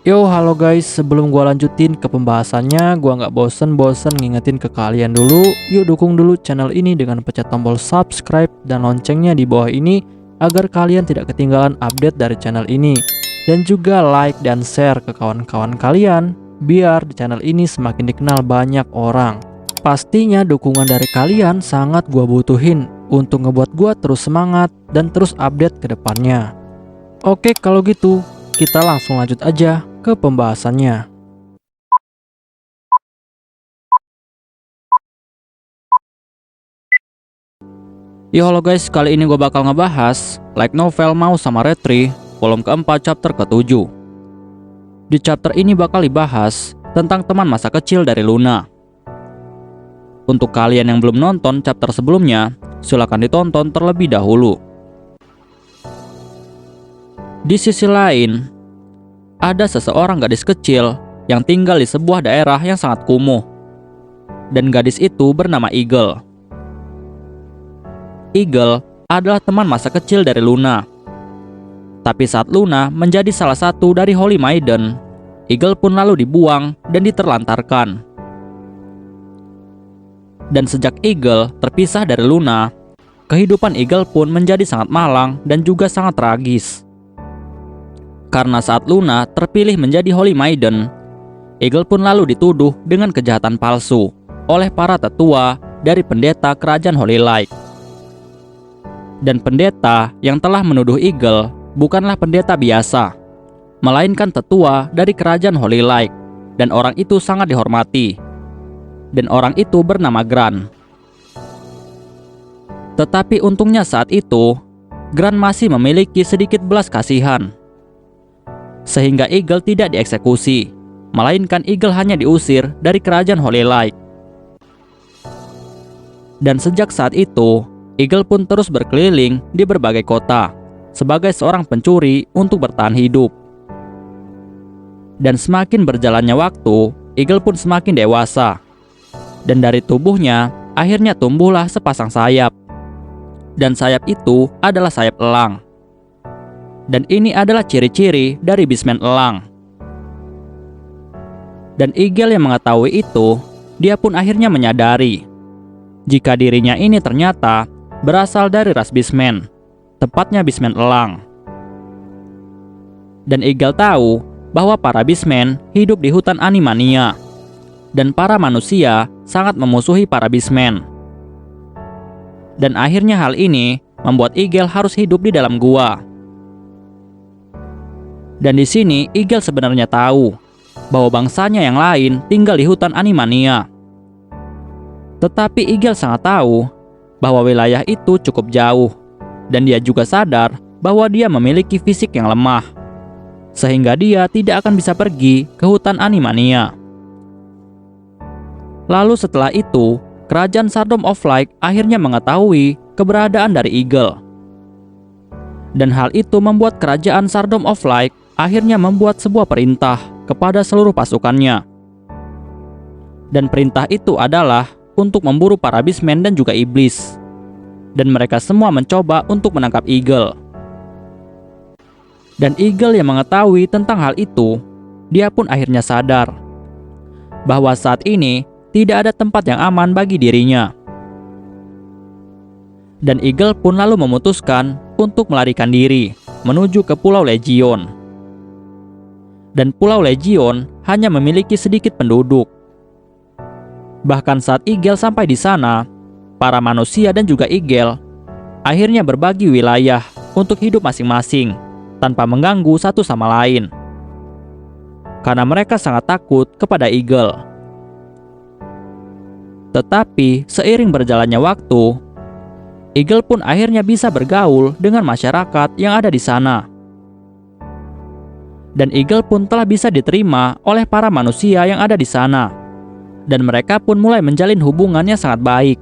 Yo, halo guys, sebelum gua lanjutin ke pembahasannya, gua nggak bosen-bosen ngingetin ke kalian dulu, yuk dukung dulu channel ini dengan pencet tombol subscribe dan loncengnya di bawah ini agar kalian tidak ketinggalan update dari channel ini. Dan juga like dan share ke kawan-kawan kalian, biar di channel ini semakin dikenal banyak orang. Pastinya dukungan dari kalian sangat gua butuhin untuk ngebuat gua terus semangat dan terus update ke depannya. Oke, kalau gitu kita langsung lanjut aja ke pembahasannya. Yo, halo guys, kali ini gue bakal ngebahas Light Novel Mau sama Retri volume keempat chapter ke-7. Di chapter ini bakal dibahas tentang teman masa kecil dari Luna. Untuk kalian yang belum nonton chapter sebelumnya, silakan ditonton terlebih dahulu. Di sisi lain, ada seseorang gadis kecil yang tinggal di sebuah daerah yang sangat kumuh. Dan gadis itu bernama Eagle. Eagle adalah teman masa kecil dari Luna. Tapi saat Luna menjadi salah satu dari Holy Maiden, Eagle pun lalu dibuang dan diterlantarkan. Dan sejak Eagle terpisah dari Luna, kehidupan Eagle pun menjadi sangat malang dan juga sangat tragis. Karena saat Luna terpilih menjadi Holy Maiden, Eagle pun lalu dituduh dengan kejahatan palsu oleh para tetua dari pendeta kerajaan Holy Light. Dan pendeta yang telah menuduh Eagle bukanlah pendeta biasa, melainkan tetua dari kerajaan Holy Light, dan orang itu sangat dihormati. Dan orang itu bernama Grant. Tetapi untungnya saat itu, Grant masih memiliki sedikit belas kasihan. Sehingga Eagle tidak dieksekusi, melainkan Eagle hanya diusir dari kerajaan Holy Light. Dan sejak saat itu, Eagle pun terus berkeliling di berbagai kota sebagai seorang pencuri untuk bertahan hidup. Dan semakin berjalannya waktu, Eagle pun semakin dewasa. Dan dari tubuhnya, akhirnya tumbuhlah sepasang sayap. Dan sayap itu adalah sayap elang. Dan ini adalah ciri-ciri dari Beastman elang. Dan Eagle yang mengetahui itu, dia pun akhirnya menyadari jika dirinya ini ternyata berasal dari ras Beastman, tepatnya Beastman elang. Dan Eagle tahu bahwa para Beastman hidup di hutan Animania, dan para manusia sangat memusuhi para Beastman. Dan akhirnya hal ini membuat Eagle harus hidup di dalam gua. Dan di sini Eagle sebenarnya tahu bahwa bangsanya yang lain tinggal di hutan Animania. Tetapi Eagle sangat tahu bahwa wilayah itu cukup jauh, dan dia juga sadar bahwa dia memiliki fisik yang lemah, sehingga dia tidak akan bisa pergi ke hutan Animania. Lalu setelah itu, kerajaan Stardom of Light akhirnya mengetahui keberadaan dari Eagle. Dan hal itu membuat kerajaan Stardom of Light akhirnya membuat sebuah perintah kepada seluruh pasukannya. Dan perintah itu adalah untuk memburu para Beastman dan juga iblis. Dan mereka semua mencoba untuk menangkap Eagle. Dan Eagle yang mengetahui tentang hal itu, dia pun akhirnya sadar bahwa saat ini tidak ada tempat yang aman bagi dirinya. Dan Eagle pun lalu memutuskan untuk melarikan diri menuju ke Pulau Legion. Dan Pulau Legion hanya memiliki sedikit penduduk. Bahkan saat Eagle sampai di sana, para manusia dan juga Eagle akhirnya berbagi wilayah untuk hidup masing-masing tanpa mengganggu satu sama lain. Karena mereka sangat takut kepada Eagle. Tetapi seiring berjalannya waktu, Eagle pun akhirnya bisa bergaul dengan masyarakat yang ada di sana. Dan Eagle pun telah bisa diterima oleh para manusia yang ada di sana. Dan mereka pun mulai menjalin hubungan yang sangat baik.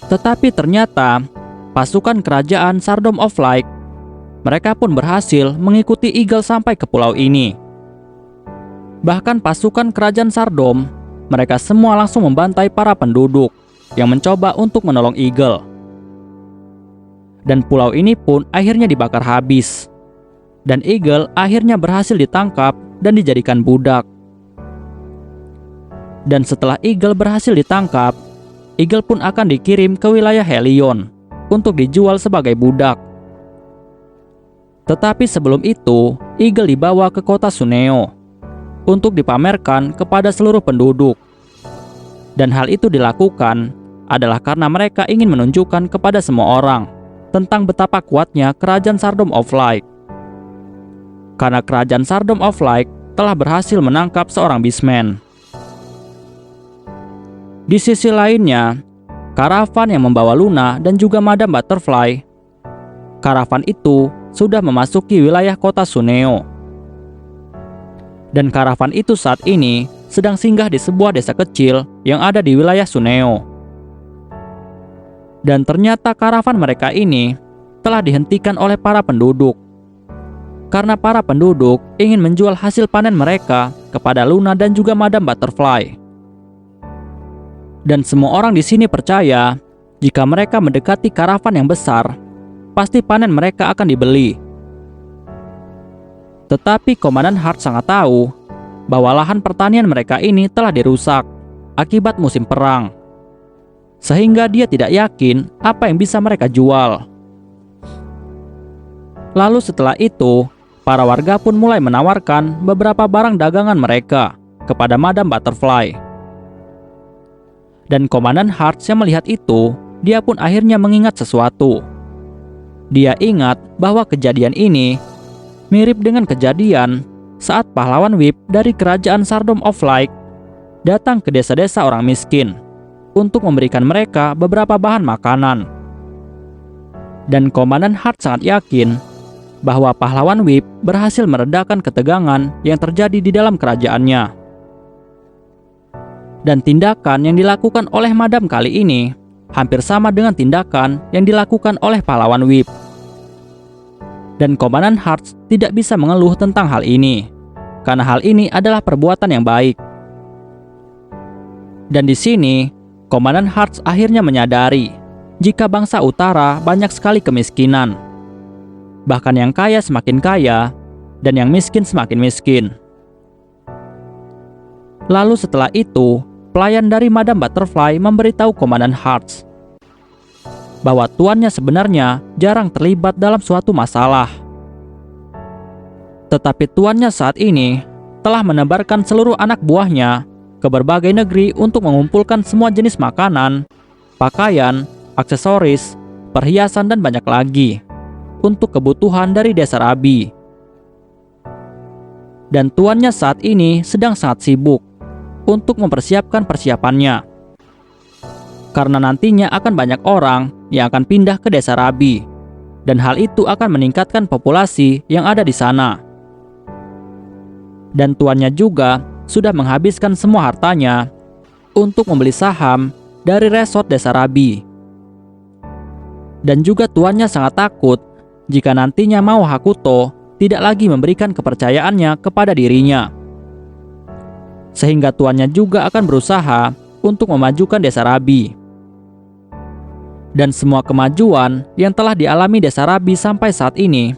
Tetapi ternyata pasukan kerajaan Stardom of Light, mereka pun berhasil mengikuti Eagle sampai ke pulau ini. Bahkan pasukan kerajaan Stardom, mereka semua langsung membantai para penduduk yang mencoba untuk menolong Eagle. Dan pulau ini pun akhirnya dibakar habis. Dan Eagle akhirnya berhasil ditangkap dan dijadikan budak. Dan setelah Eagle berhasil ditangkap, Eagle pun akan dikirim ke wilayah Helion untuk dijual sebagai budak. Tetapi sebelum itu, Eagle dibawa ke kota Suneo untuk dipamerkan kepada seluruh penduduk. Dan hal itu dilakukan adalah karena mereka ingin menunjukkan kepada semua orang tentang betapa kuatnya kerajaan Stardom of Light. Karena kerajaan Stardom of Light telah berhasil menangkap seorang Beastman. Di sisi lainnya, karavan yang membawa Luna dan juga Madame Butterfly, karavan itu sudah memasuki wilayah kota Suneo. Dan karavan itu saat ini sedang singgah di sebuah desa kecil yang ada di wilayah Suneo. Dan ternyata karavan mereka ini telah dihentikan oleh para penduduk. Karena para penduduk ingin menjual hasil panen mereka kepada Luna dan juga Madame Butterfly. Dan semua orang di sini percaya jika mereka mendekati karavan yang besar, pasti panen mereka akan dibeli. Tetapi Komandan Hart sangat tahu bahwa lahan pertanian mereka ini telah dirusak akibat musim perang. Sehingga dia tidak yakin apa yang bisa mereka jual. Lalu setelah itu, para warga pun mulai menawarkan beberapa barang dagangan mereka kepada Madame Butterfly. Dan Komandan Hart yang melihat itu, dia pun akhirnya mengingat sesuatu. Dia ingat bahwa kejadian ini mirip dengan kejadian saat pahlawan Whip dari kerajaan Stardom of Light datang ke desa-desa orang miskin untuk memberikan mereka beberapa bahan makanan. Dan Komandan Hart sangat yakin bahwa pahlawan Whip berhasil meredakan ketegangan yang terjadi di dalam kerajaannya. Dan tindakan yang dilakukan oleh Madam kali ini hampir sama dengan tindakan yang dilakukan oleh pahlawan Whip. Dan Komandan Hart tidak bisa mengeluh tentang hal ini, karena hal ini adalah perbuatan yang baik. Dan di sini, Komandan Hart akhirnya menyadari jika bangsa utara banyak sekali kemiskinan. Bahkan yang kaya semakin kaya, dan yang miskin semakin miskin. Lalu setelah itu, pelayan dari Madame Butterfly memberitahu Komandan Hart bahwa tuannya sebenarnya jarang terlibat dalam suatu masalah. Tetapi tuannya saat ini telah menebarkan seluruh anak buahnya ke berbagai negeri untuk mengumpulkan semua jenis makanan, pakaian, aksesoris, perhiasan dan banyak lagi untuk kebutuhan dari desa Rabi. Dan tuannya saat ini sedang sangat sibuk untuk mempersiapkan persiapannya. Karena nantinya akan banyak orang yang akan pindah ke desa Rabi, dan hal itu akan meningkatkan populasi yang ada di sana. Dan tuannya juga sudah menghabiskan semua hartanya untuk membeli saham dari resort desa Rabi. Dan juga tuannya sangat takut jika nantinya Mao Hakuto tidak lagi memberikan kepercayaannya kepada dirinya. Sehingga tuannya juga akan berusaha untuk memajukan desa Rabi. Dan semua kemajuan yang telah dialami desa Rabi sampai saat ini,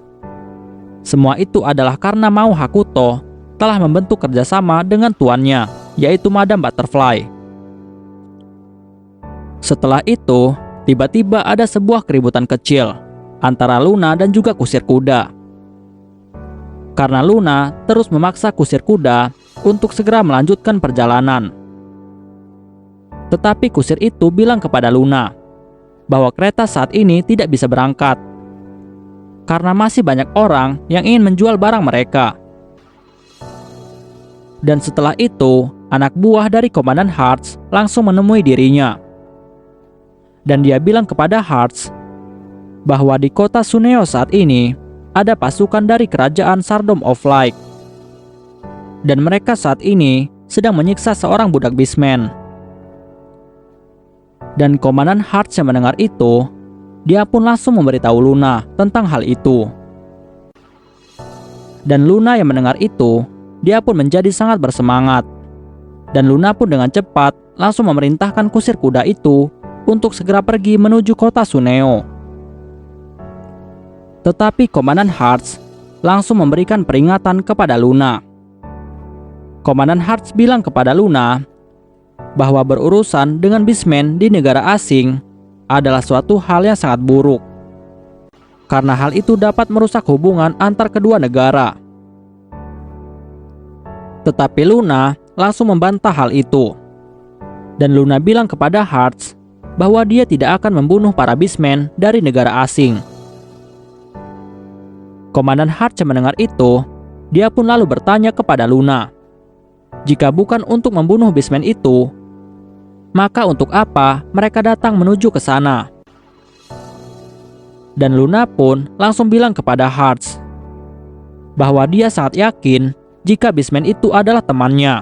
semua itu adalah karena Mao Hakuto telah membentuk kerjasama dengan tuannya, yaitu Madame Butterfly. Setelah itu, tiba-tiba ada sebuah keributan kecil antara Luna dan juga kusir kuda. Karena Luna terus memaksa kusir kuda untuk segera melanjutkan perjalanan. Tetapi kusir itu bilang kepada Luna bahwa kereta saat ini tidak bisa berangkat karena masih banyak orang yang ingin menjual barang mereka. Dan setelah itu, anak buah dari Komandan Hart langsung menemui dirinya. Dan dia bilang kepada Hart bahwa di kota Suneo saat ini ada pasukan dari kerajaan Stardom of Light. Dan mereka saat ini sedang menyiksa seorang budak Beastman. Dan Komandan Hart yang mendengar itu, dia pun langsung memberitahu Luna tentang hal itu. Dan Luna yang mendengar itu, dia pun menjadi sangat bersemangat. Dan Luna pun dengan cepat langsung memerintahkan kusir kuda itu untuk segera pergi menuju kota Suneo. Tetapi Komandan Hart langsung memberikan peringatan kepada Luna. Komandan Hearts bilang kepada Luna bahwa berurusan dengan Beastman di negara asing adalah suatu hal yang sangat buruk, karena hal itu dapat merusak hubungan antar kedua negara. Tetapi Luna langsung membantah hal itu. Dan Luna bilang kepada Hearts bahwa dia tidak akan membunuh para Beastman dari negara asing. Komandan Hearts yang mendengar itu, dia pun lalu bertanya kepada Luna, jika bukan untuk membunuh Beastman itu, maka untuk apa mereka datang menuju ke sana? Dan Luna pun langsung bilang kepada Hearts bahwa dia sangat yakin jika Beastman itu adalah temannya,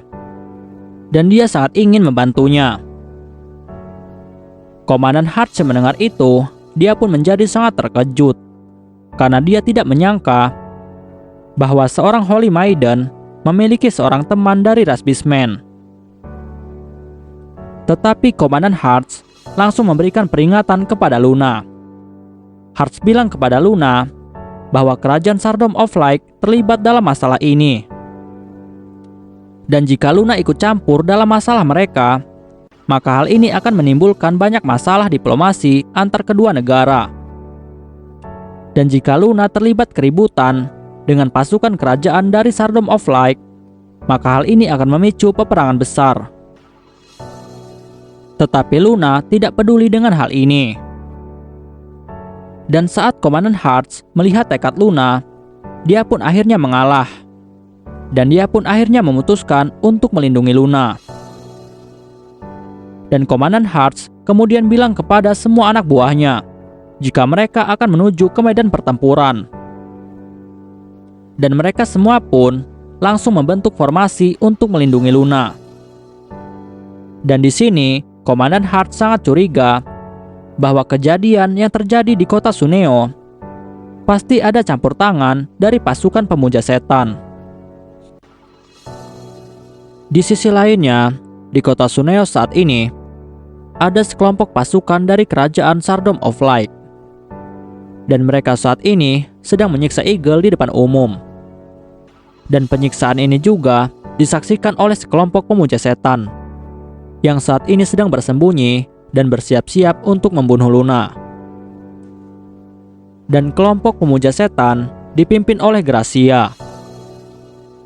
dan dia sangat ingin membantunya. Komandan Hearts yang mendengar itu, dia pun menjadi sangat terkejut, karena dia tidak menyangka bahwa seorang Holy Maiden memiliki seorang teman dari ras Beastman. Tetapi Komandan Hearts langsung memberikan peringatan kepada Luna. Hearts bilang kepada Luna bahwa kerajaan Sardom of Light terlibat dalam masalah ini. Dan jika Luna ikut campur dalam masalah mereka, maka hal ini akan menimbulkan banyak masalah diplomasi antar kedua negara. Dan jika Luna terlibat keributan dengan pasukan kerajaan dari Sardom of Light, maka hal ini akan memicu peperangan besar. Tetapi Luna tidak peduli dengan hal ini. Dan saat Komandan Hearts melihat tekad Luna, dia pun akhirnya mengalah. Dan dia pun akhirnya memutuskan untuk melindungi Luna. Dan Komandan Hearts kemudian bilang kepada semua anak buahnya jika mereka akan menuju ke medan pertempuran. Dan mereka semua pun langsung membentuk formasi untuk melindungi Luna. Dan di sini, Komandan Hearts sangat curiga bahwa kejadian yang terjadi di kota Suneo pasti ada campur tangan dari pasukan pemuja setan. Di sisi lainnya, di kota Suneo saat ini, ada sekelompok pasukan dari kerajaan Sardom of Light. Dan mereka saat ini sedang menyiksa Eagle di depan umum. Dan penyiksaan ini juga disaksikan oleh sekelompok pemuja setan yang saat ini sedang bersembunyi dan bersiap-siap untuk membunuh Luna. Dan kelompok pemuja setan dipimpin oleh Gracia.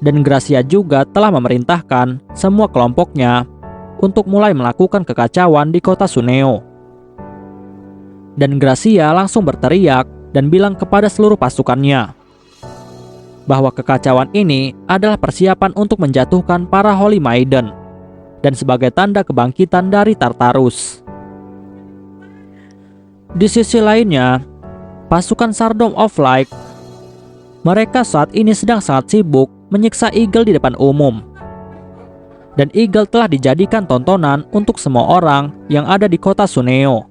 Dan Gracia juga telah memerintahkan semua kelompoknya untuk mulai melakukan kekacauan di kota Suneo. Dan Gracia langsung berteriak dan bilang kepada seluruh pasukannya bahwa kekacauan ini adalah persiapan untuk menjatuhkan para Holy Maiden dan sebagai tanda kebangkitan dari Tartarus. Di sisi lainnya, pasukan Sardom of Light, mereka saat ini sedang sangat sibuk menyiksa Eagle di depan umum. Dan Eagle telah dijadikan tontonan untuk semua orang yang ada di kota Suneo.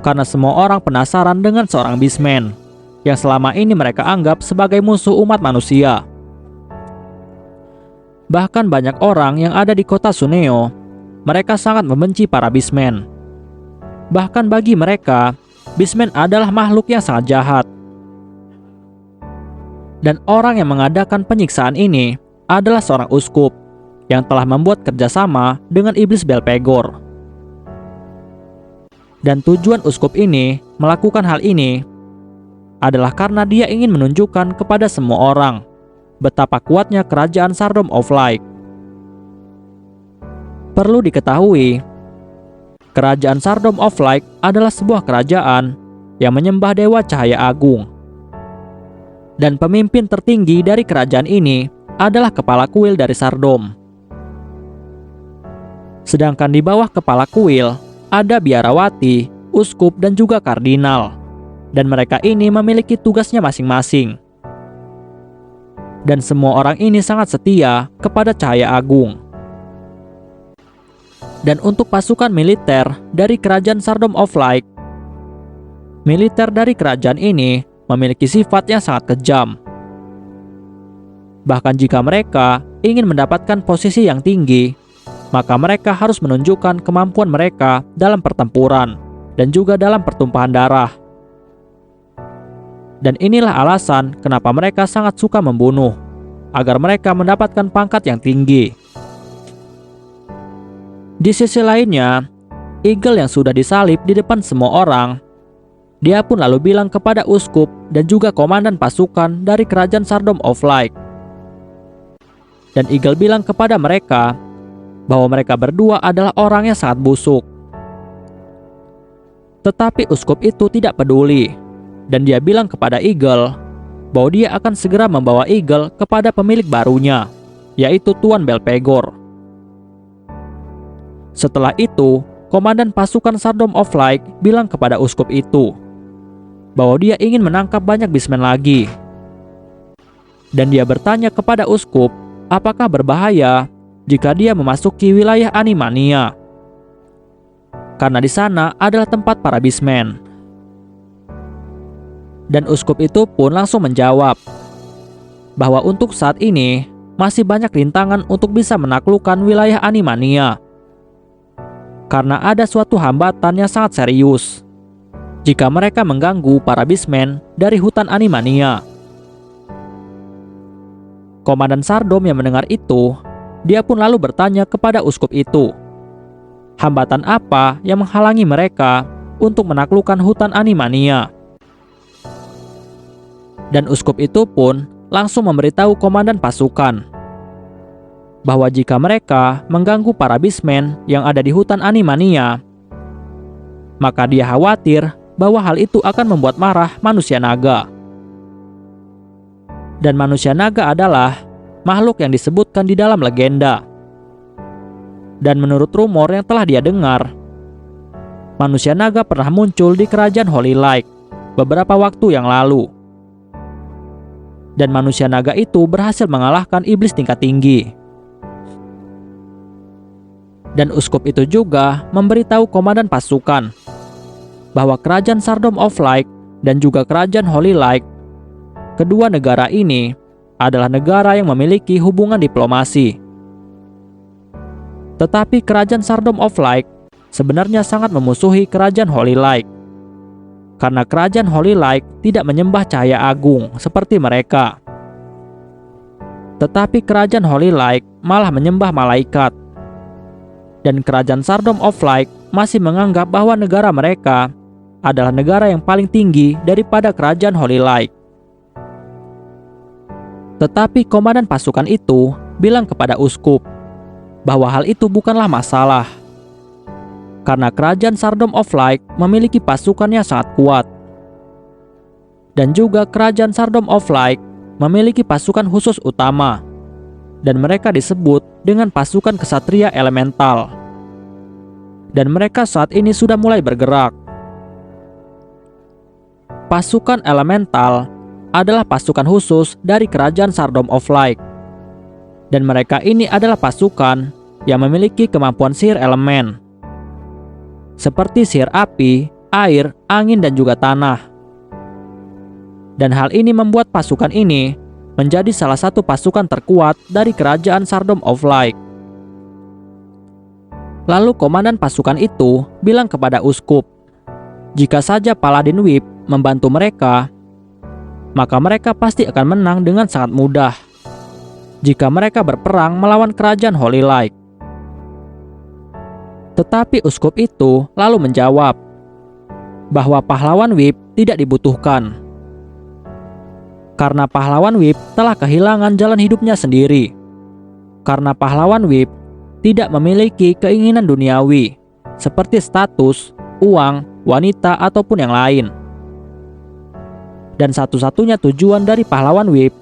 Karena semua orang penasaran dengan seorang Beastman yang selama ini mereka anggap sebagai musuh umat manusia. Bahkan banyak orang yang ada di kota Suneo, mereka sangat membenci para Beastman. Bahkan bagi mereka, Beastman adalah makhluk yang sangat jahat. Dan orang yang mengadakan penyiksaan ini adalah seorang uskup yang telah membuat kerjasama dengan iblis Belphegor. Dan tujuan uskup ini melakukan hal ini adalah karena dia ingin menunjukkan kepada semua orang betapa kuatnya kerajaan Sardom of Light. Perlu diketahui, kerajaan Sardom of Light adalah sebuah kerajaan yang menyembah Dewa Cahaya Agung. Dan pemimpin tertinggi dari kerajaan ini adalah kepala kuil dari Sardom. Sedangkan di bawah kepala kuil ada biarawati, uskup, dan juga kardinal. Dan mereka ini memiliki tugasnya masing-masing. Dan semua orang ini sangat setia kepada Cahaya Agung. Dan untuk pasukan militer dari kerajaan Sardom of Light, militer dari kerajaan ini memiliki sifat yang sangat kejam. Bahkan jika mereka ingin mendapatkan posisi yang tinggi, maka mereka harus menunjukkan kemampuan mereka dalam pertempuran dan juga dalam pertumpahan darah. Dan inilah alasan kenapa mereka sangat suka membunuh, agar mereka mendapatkan pangkat yang tinggi. Di sisi lainnya, Eagle yang sudah disalib di depan semua orang, dia pun lalu bilang kepada uskup dan juga komandan pasukan dari kerajaan Sardom of Light. Dan Eagle bilang kepada mereka bahwa mereka berdua adalah orang yang sangat busuk. Tetapi uskup itu tidak peduli, dan dia bilang kepada Eagle bahwa dia akan segera membawa Eagle kepada pemilik barunya, yaitu Tuan Belphegor. Setelah itu, komandan pasukan Sardom of Light bilang kepada uskup itu bahwa dia ingin menangkap banyak beastmen lagi. Dan dia bertanya kepada uskup apakah berbahaya jika dia memasuki wilayah Animania, karena di sana adalah tempat para beastmen. Dan uskup itu pun langsung menjawab bahwa untuk saat ini masih banyak rintangan untuk bisa menaklukkan wilayah Animania, karena ada suatu hambatan yang sangat serius jika mereka mengganggu para beastmen dari hutan Animania. Komandan Sardom yang mendengar itu, dia pun lalu bertanya kepada uskup itu, hambatan apa yang menghalangi mereka untuk menaklukkan hutan Animania? Dan uskup itu pun langsung memberitahu komandan pasukan bahwa jika mereka mengganggu para beastmen yang ada di hutan Animania, maka dia khawatir bahwa hal itu akan membuat marah manusia naga. Dan manusia naga adalah makhluk yang disebutkan di dalam legenda. Dan menurut rumor yang telah dia dengar, manusia naga pernah muncul di kerajaan Holy Light beberapa waktu yang lalu. Dan manusia naga itu berhasil mengalahkan iblis tingkat tinggi. Dan uskup itu juga memberitahu komandan pasukan bahwa kerajaan Sardom of Light dan juga kerajaan Holy Light, kedua negara ini adalah negara yang memiliki hubungan diplomasi. Tetapi kerajaan Sardom of Light sebenarnya sangat memusuhi kerajaan Holy Light, karena kerajaan Holy Light tidak menyembah cahaya agung seperti mereka. Tetapi kerajaan Holy Light malah menyembah malaikat. Dan kerajaan Sardom of Light masih menganggap bahwa negara mereka adalah negara yang paling tinggi daripada kerajaan Holy Light. Tetapi komandan pasukan itu bilang kepada uskup bahwa hal itu bukanlah masalah, karena kerajaan Sardom of Light memiliki pasukan yang sangat kuat. Dan juga kerajaan Sardom of Light memiliki pasukan khusus utama, dan mereka disebut dengan pasukan kesatria elemental. Dan mereka saat ini sudah mulai bergerak. Pasukan elemental adalah pasukan khusus dari kerajaan Sardom of Light. Dan mereka ini adalah pasukan yang memiliki kemampuan sihir elemen, seperti sihir api, air, angin, dan juga tanah. Dan hal ini membuat pasukan ini menjadi salah satu pasukan terkuat dari kerajaan Sardom of Light. Lalu komandan pasukan itu bilang kepada uskup, jika saja Paladin Whip membantu mereka, maka mereka pasti akan menang dengan sangat mudah jika mereka berperang melawan kerajaan Holy Light. Tetapi uskup itu lalu menjawab bahwa pahlawan Whip tidak dibutuhkan, karena pahlawan Whip telah kehilangan jalan hidupnya sendiri. Karena pahlawan Whip tidak memiliki keinginan duniawi seperti status, uang, wanita, ataupun yang lain. Dan satu-satunya tujuan dari pahlawan Whip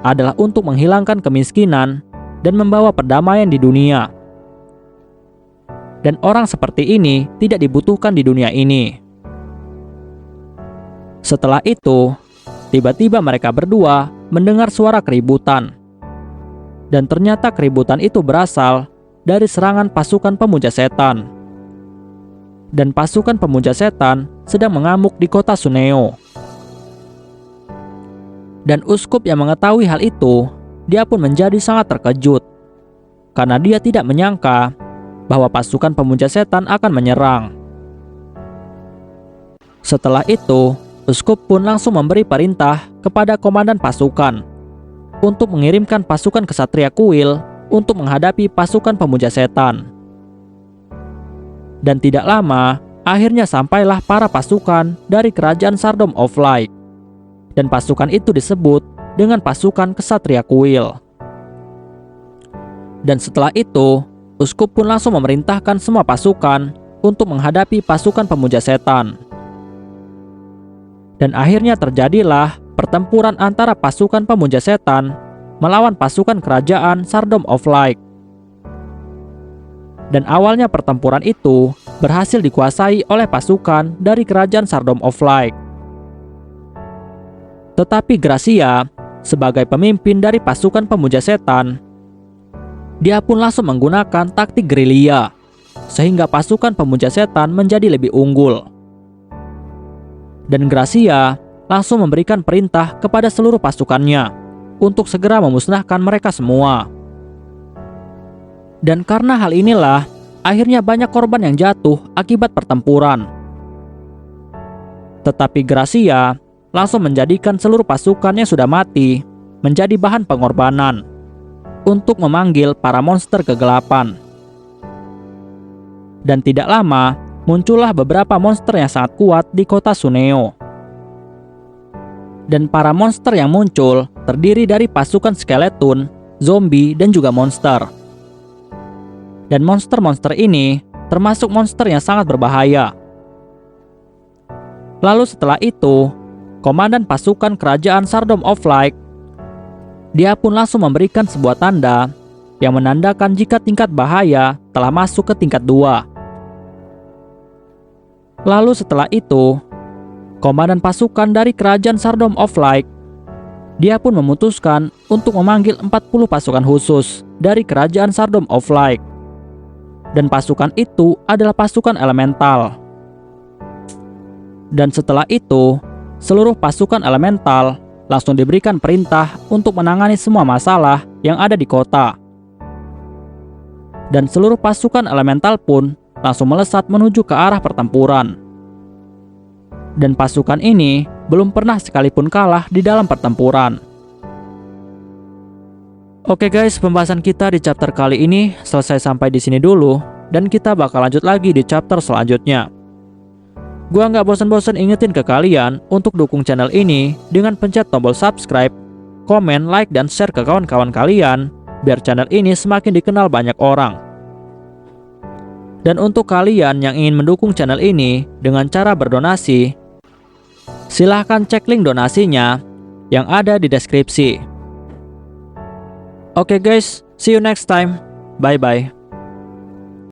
adalah untuk menghilangkan kemiskinan dan membawa perdamaian di dunia. Dan orang seperti ini tidak dibutuhkan di dunia ini. Setelah itu, tiba-tiba mereka berdua mendengar suara keributan. Dan ternyata keributan itu berasal dari serangan pasukan pemuja setan. Dan pasukan pemuja setan sedang mengamuk di kota Suneo. Dan uskup yang mengetahui hal itu, dia pun menjadi sangat terkejut, karena dia tidak menyangka bahwa pasukan pemuja setan akan menyerang. Setelah itu, Uskup pun langsung memberi perintah kepada komandan pasukan untuk mengirimkan pasukan kesatria kuil untuk menghadapi pasukan pemuja setan. Dan tidak lama, akhirnya sampailah para pasukan dari kerajaan Shardom of Light. Dan pasukan itu disebut dengan pasukan kesatria kuil. Dan setelah itu, uskup pun langsung memerintahkan semua pasukan untuk menghadapi pasukan pemuja setan. Dan akhirnya terjadilah pertempuran antara pasukan pemuja setan melawan pasukan kerajaan Shardom of Light. Dan awalnya pertempuran itu berhasil dikuasai oleh pasukan dari kerajaan Shardom of Light. Tetapi Gracia, sebagai pemimpin dari pasukan pemuja setan, dia pun langsung menggunakan taktik gerilya, sehingga pasukan pemuja setan menjadi lebih unggul. Dan Gracia langsung memberikan perintah kepada seluruh pasukannya untuk segera memusnahkan mereka semua. Dan karena hal inilah, akhirnya banyak korban yang jatuh akibat pertempuran. Tetapi Gracia langsung menjadikan seluruh pasukan yang sudah mati menjadi bahan pengorbanan untuk memanggil para monster kegelapan. Dan tidak lama, muncullah beberapa monster yang sangat kuat di kota Suneo. Dan para monster yang muncul terdiri dari pasukan skeleton, zombie, dan juga monster. Dan monster-monster ini termasuk monster yang sangat berbahaya. Lalu setelah itu, komandan pasukan kerajaan Shardom of Light, dia pun langsung memberikan sebuah tanda yang menandakan jika tingkat bahaya telah masuk ke tingkat 2. Lalu setelah itu, komandan pasukan dari kerajaan Shardom of Light, dia pun memutuskan untuk memanggil 40 pasukan khusus dari kerajaan Shardom of Light. Dan pasukan itu adalah pasukan elemental. Dan setelah itu, seluruh pasukan elemental langsung diberikan perintah untuk menangani semua masalah yang ada di kota. Dan seluruh pasukan elemental pun langsung melesat menuju ke arah pertempuran. Dan pasukan ini belum pernah sekalipun kalah di dalam pertempuran. Oke guys, pembahasan kita di chapter kali ini selesai sampai di sini dulu, dan kita bakal lanjut lagi di chapter selanjutnya. Gua nggak bosan-bosan ingetin ke kalian untuk dukung channel ini dengan pencet tombol subscribe, komen, like, dan share ke kawan-kawan kalian biar channel ini semakin dikenal banyak orang. Dan untuk kalian yang ingin mendukung channel ini dengan cara berdonasi, silahkan cek link donasinya yang ada di deskripsi. Oke guys, see you next time. Bye-bye.